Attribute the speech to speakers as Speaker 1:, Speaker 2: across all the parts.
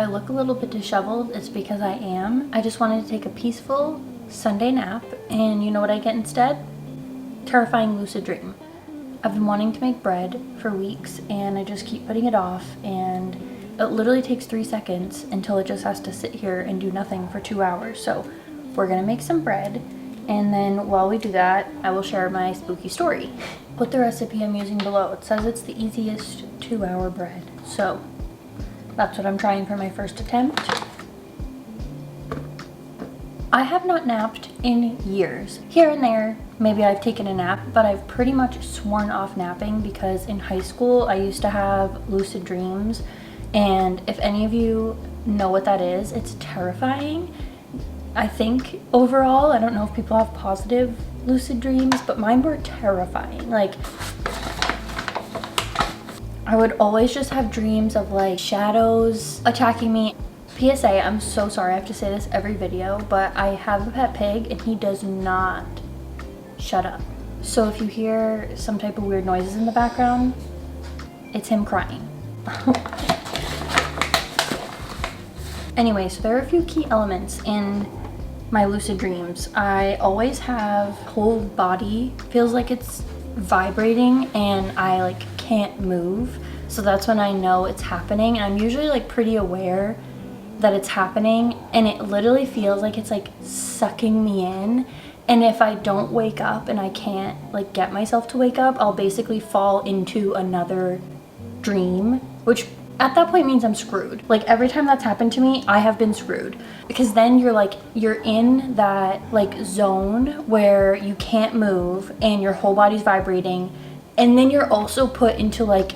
Speaker 1: I look a little bit disheveled, it's because I am. I just wanted to take a peaceful Sunday nap, and you know what I get instead? Terrifying lucid dream. I've been wanting to make bread for weeks, and I just keep putting it off, and it literally takes 3 seconds until it just has to sit here and do nothing for 2 hours. So we're gonna make some bread, and then while we do that, I will share my spooky story. Put the recipe I'm using below. It says it's the easiest 2-hour bread. So that's what I'm trying for my first attempt. I have not napped in years. Here and there, maybe I've taken a nap, but I've pretty much sworn off napping because in high school, I used to have lucid dreams. And if any of you know what that is, it's terrifying. I think overall, I don't know if people have positive lucid dreams, but mine were terrifying. Like, I would always just have dreams of like shadows attacking me. PSA, I'm so sorry I have to say this every video, but I have a pet pig and he does not shut up. So if you hear some type of weird noises in the background, it's him crying. Anyway, so there are a few key elements in my lucid dreams. I always have whole body feels like it's vibrating and I like can't move. So that's when I know it's happening. And I'm usually like pretty aware that it's happening, and it literally feels like it's like sucking me in. And if I don't wake up and I can't like get myself to wake up, I'll basically fall into another dream, which at that point means I'm screwed. Like every time that's happened to me, I have been screwed, because then you're in that like zone where you can't move and your whole body's vibrating. And then you're also put into like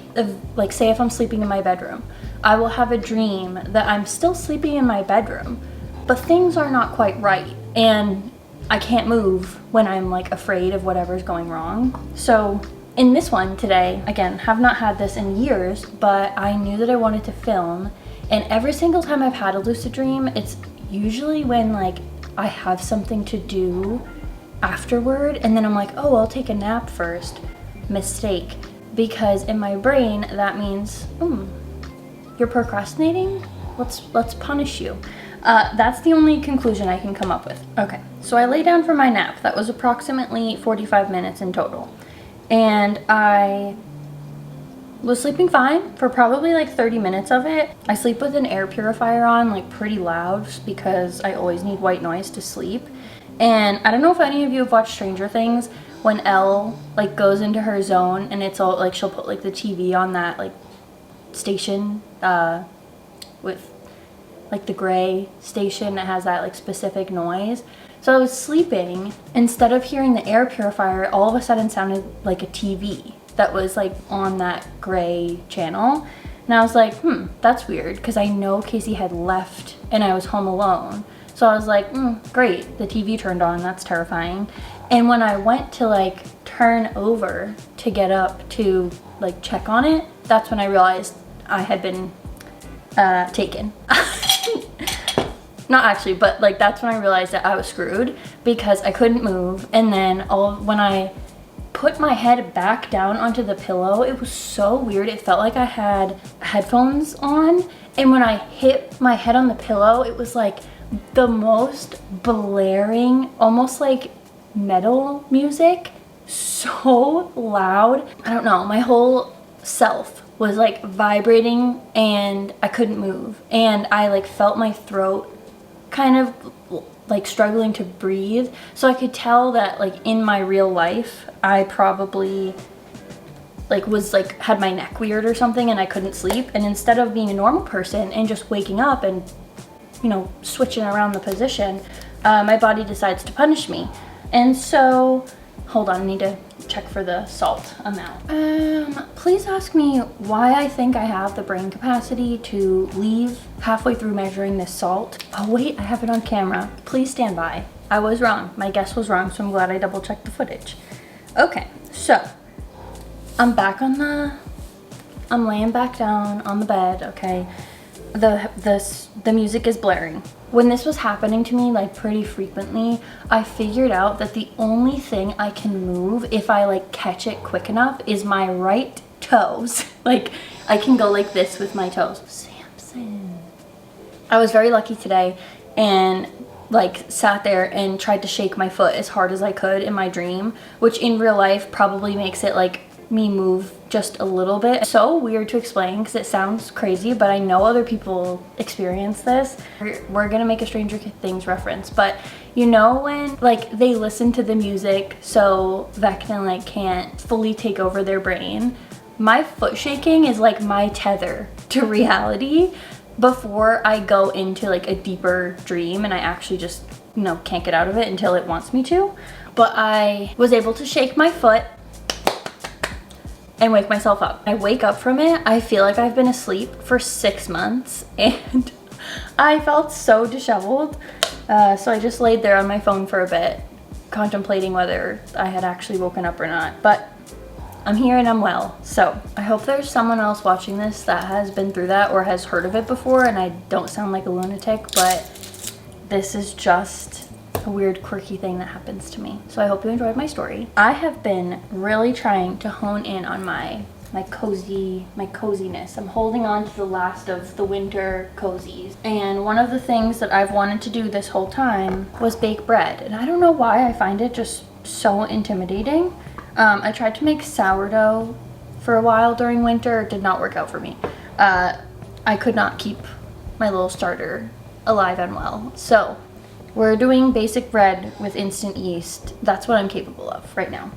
Speaker 1: say if I'm sleeping in my bedroom, I will have a dream that I'm still sleeping in my bedroom, but things are not quite right and I can't move when I'm like afraid of whatever's going wrong. So in this one today, again, have not had this in years, but I knew that I wanted to film, and every single time I've had a lucid dream, it's usually when like I have something to do afterward, and then I'm like, oh, I'll take a nap first. Mistake, because in my brain that means you're procrastinating, let's punish you. That's the only conclusion I can come up with. Okay, so I lay down for my nap. That was approximately 45 minutes in total, and I was sleeping fine for probably like 30 minutes of it. I sleep with an air purifier on like pretty loud because I always need white noise to sleep. And I don't know if any of you have watched Stranger Things, when Elle like goes into her zone and it's all like she'll put like the TV on that like station with like the gray station that has that like specific noise. So I was sleeping, instead of hearing the air purifier, all of a sudden sounded like a TV that was like on that gray channel. And I was like, that's weird, because I know Casey had left and I was home alone. So I was like, great, the TV turned on, that's terrifying. And when I went to like turn over to get up to like check on it, that's when I realized I had been taken. Not actually, but like that's when I realized that I was screwed, because I couldn't move. And then when I put my head back down onto the pillow, it was so weird. It felt like I had headphones on, and when I hit my head on the pillow, it was like the most blaring, almost like metal music, so loud. I don't know, my whole self was like vibrating and I couldn't move, and I like felt my throat kind of like struggling to breathe. So I could tell that like in my real life I probably like was like had my neck weird or something and I couldn't sleep, and instead of being a normal person and just waking up and, you know, switching around the position, my body decides to punish me. And so, hold on, I need to check for the salt amount. Please ask me why I think I have the brain capacity to leave halfway through measuring this salt. Oh wait, I have it on camera. Please stand by. I was wrong. My guess was wrong, so I'm glad I double checked the footage. Okay, so I'm laying back down on the bed, okay? The music is blaring. When this was happening to me like pretty frequently, I figured out that the only thing I can move if I like catch it quick enough is my right toes. Like I can go like this with my toes. Samson. I was very lucky today and like sat there and tried to shake my foot as hard as I could in my dream, which in real life probably makes it like me move just a little bit. So weird to explain because it sounds crazy, but I know other people experience this. We're gonna make a Stranger Things reference, but you know when like they listen to the music so Vecna like can't fully take over their brain? My foot shaking is like my tether to reality before I go into like a deeper dream and I actually just, you know, can't get out of it until it wants me to. But I was able to shake my foot and wake myself up. I wake up from it, I feel like I've been asleep for 6 months and I felt so disheveled. So I just laid there on my phone for a bit, contemplating whether I had actually woken up or not. But I'm here and I'm well. So I hope there's someone else watching this that has been through that or has heard of it before and I don't sound like a lunatic, but this is just a weird quirky thing that happens to me. So I hope you enjoyed my story. I have been really trying to hone in on my coziness. I'm holding on to the last of the winter cozies. And one of the things that I've wanted to do this whole time was bake bread. And I don't know why I find it just so intimidating. I tried to make sourdough for a while during winter. It did not work out for me. I could not keep my little starter alive and well. So we're doing basic bread with instant yeast. That's what I'm capable of right now.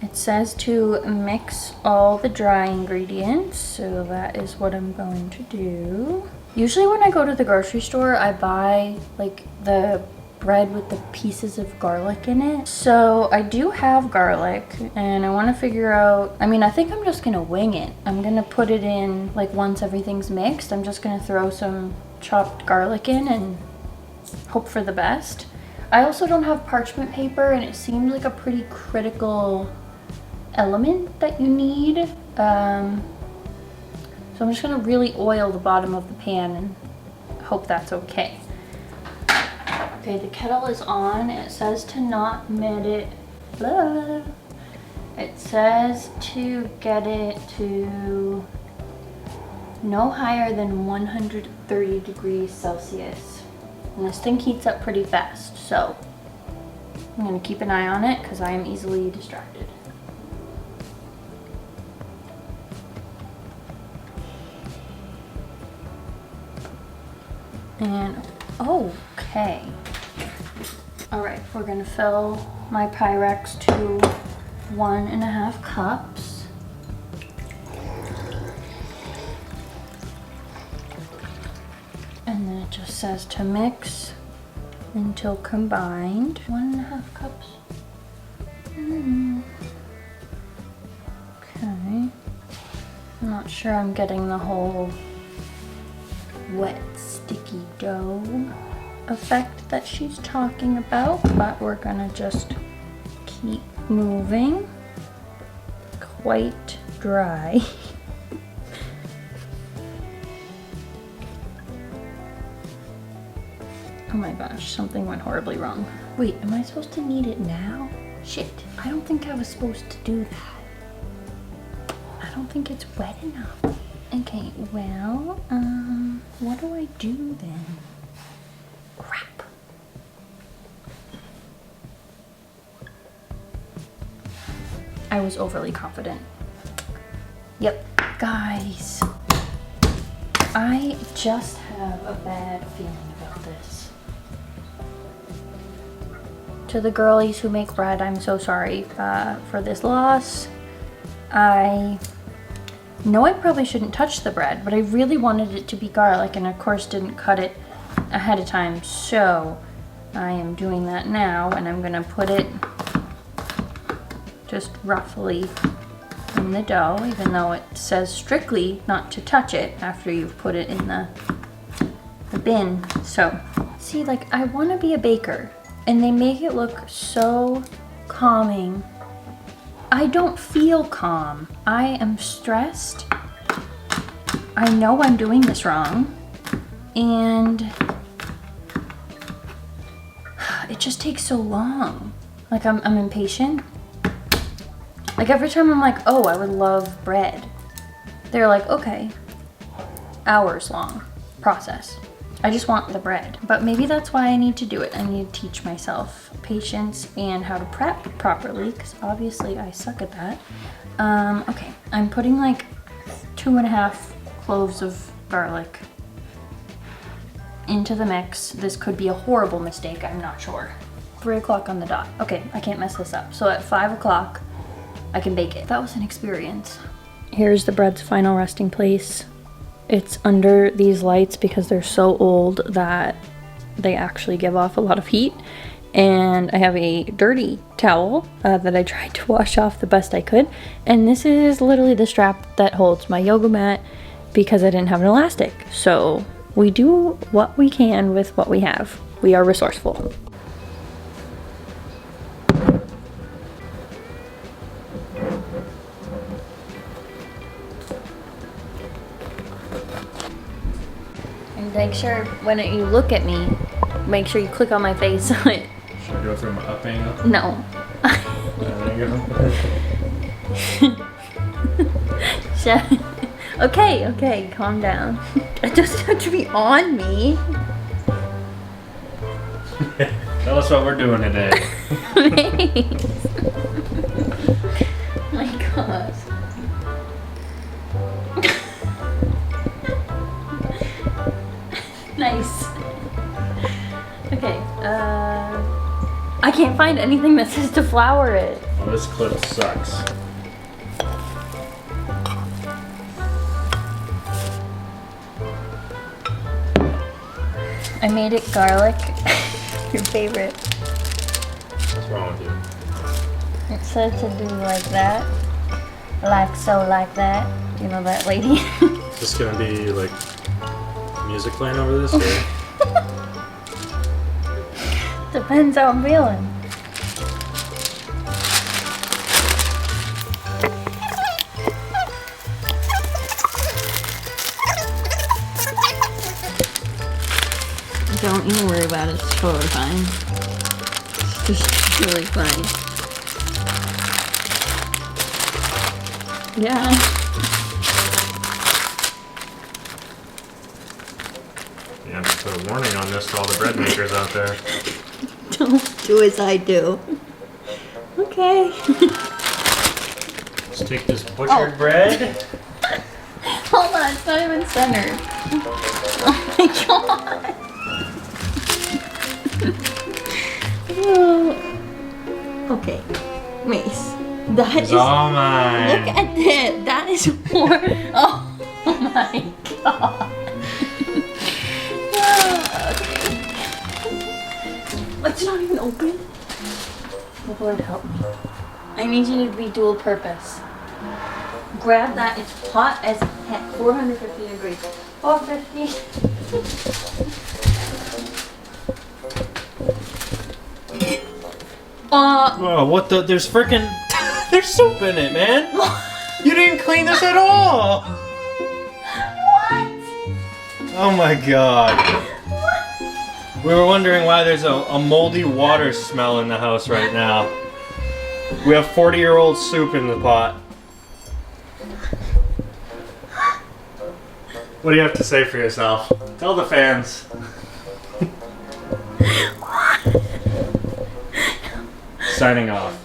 Speaker 1: It says to mix all the dry ingredients, so that is what I'm going to do. Usually when I go to the grocery store, I buy like the bread with the pieces of garlic in it. So I do have garlic and I want to figure out, I mean, I think I'm just gonna wing it. I'm gonna put it in like once everything's mixed. I'm just gonna throw some chopped garlic in and hope for the best. I also don't have parchment paper and it seems like a pretty critical element that you need. So I'm just gonna really oil the bottom of the pan and hope that's okay. Okay, the kettle is on. It says to not met it. Blah. It says to get it to no higher than 130 degrees Celsius. And this thing heats up pretty fast, so I'm gonna keep an eye on it because I am easily distracted. And okay. All right, we're gonna fill my Pyrex to 1.5 cups. And then it just says to mix until combined. 1.5 cups. Okay. I'm not sure I'm getting the whole wet, sticky dough effect that she's talking about, but we're gonna just keep moving. Quite dry. Oh my gosh, something went horribly wrong. Wait, am I supposed to knead it now? Shit, I don't think I was supposed to do that. I don't think it's wet enough. Okay, well, what do I do then? Crap. I was overly confident. Yep, guys, I just have a bad feeling about this. To the girlies who make bread, I'm so sorry for this loss. I know I probably shouldn't touch the bread, but I really wanted it to be garlic and of course didn't cut it ahead of time, so I am doing that now and I'm gonna put it just roughly in the dough, even though it says strictly not to touch it after you've put it in the bin. So see, like, I want to be a baker and they make it look so calming. I don't feel calm. I am stressed. I know I'm doing this wrong and it just takes so long. Like I'm impatient. Like every time I'm like, oh, I would love bread, they're like, okay, hours long process. I just want the bread. But maybe that's why I need to do it. I need to teach myself patience and how to prep properly, because obviously I suck at that. Okay, I'm putting like 2.5 cloves of garlic into the mix. This could be a horrible mistake, I'm not sure. 3 o'clock on the dot. Okay, I can't mess this up. So at 5 o'clock, I can bake it. That was an experience. Here's the bread's final resting place. It's under these lights because they're so old that they actually give off a lot of heat. And I have a dirty towel that I tried to wash off the best I could. And this is literally the strap that holds my yoga mat because I didn't have an elastic. So we do what we can with what we have. We are resourceful. Make sure when you look at me, make sure you click on my face.
Speaker 2: Should I go from up angle?
Speaker 1: No.
Speaker 2: There you go.
Speaker 1: Okay, calm down. It doesn't have to be on me.
Speaker 2: Tell us what we're doing today.
Speaker 1: Thanks. My God. Nice. Okay, I can't find anything that says to flour it.
Speaker 2: Well, this clip sucks.
Speaker 1: I made it garlic. Your favorite.
Speaker 2: What's wrong with you?
Speaker 1: It said to do like that. Like so, like that. You know that lady?
Speaker 2: Is this gonna be like music playing over this? Or?
Speaker 1: Depends how I'm feeling. Don't even worry about it. It's totally fine. It's just really funny. Yeah.
Speaker 2: Yeah, put a warning on this to all the bread makers out there.
Speaker 1: Don't do as I do. Okay.
Speaker 2: Let's take this butchered bread.
Speaker 1: Hold on, it's not even centered. Oh my God. Okay, Mace. That
Speaker 2: It's all mine.
Speaker 1: Look at that. That is more. Oh my God. It's not even open. Lord help me. I need you to be dual purpose. Grab that. It's hot as heck. 450 degrees. 450.
Speaker 2: Oh, what the? There's freaking. There's soup in it, man. You didn't clean this at all.
Speaker 1: What?
Speaker 2: Oh my God. We were wondering why there's a moldy water smell in the house right now. We have 40-year-old soup in the pot. What do you have to say for yourself? Tell the fans. Signing off.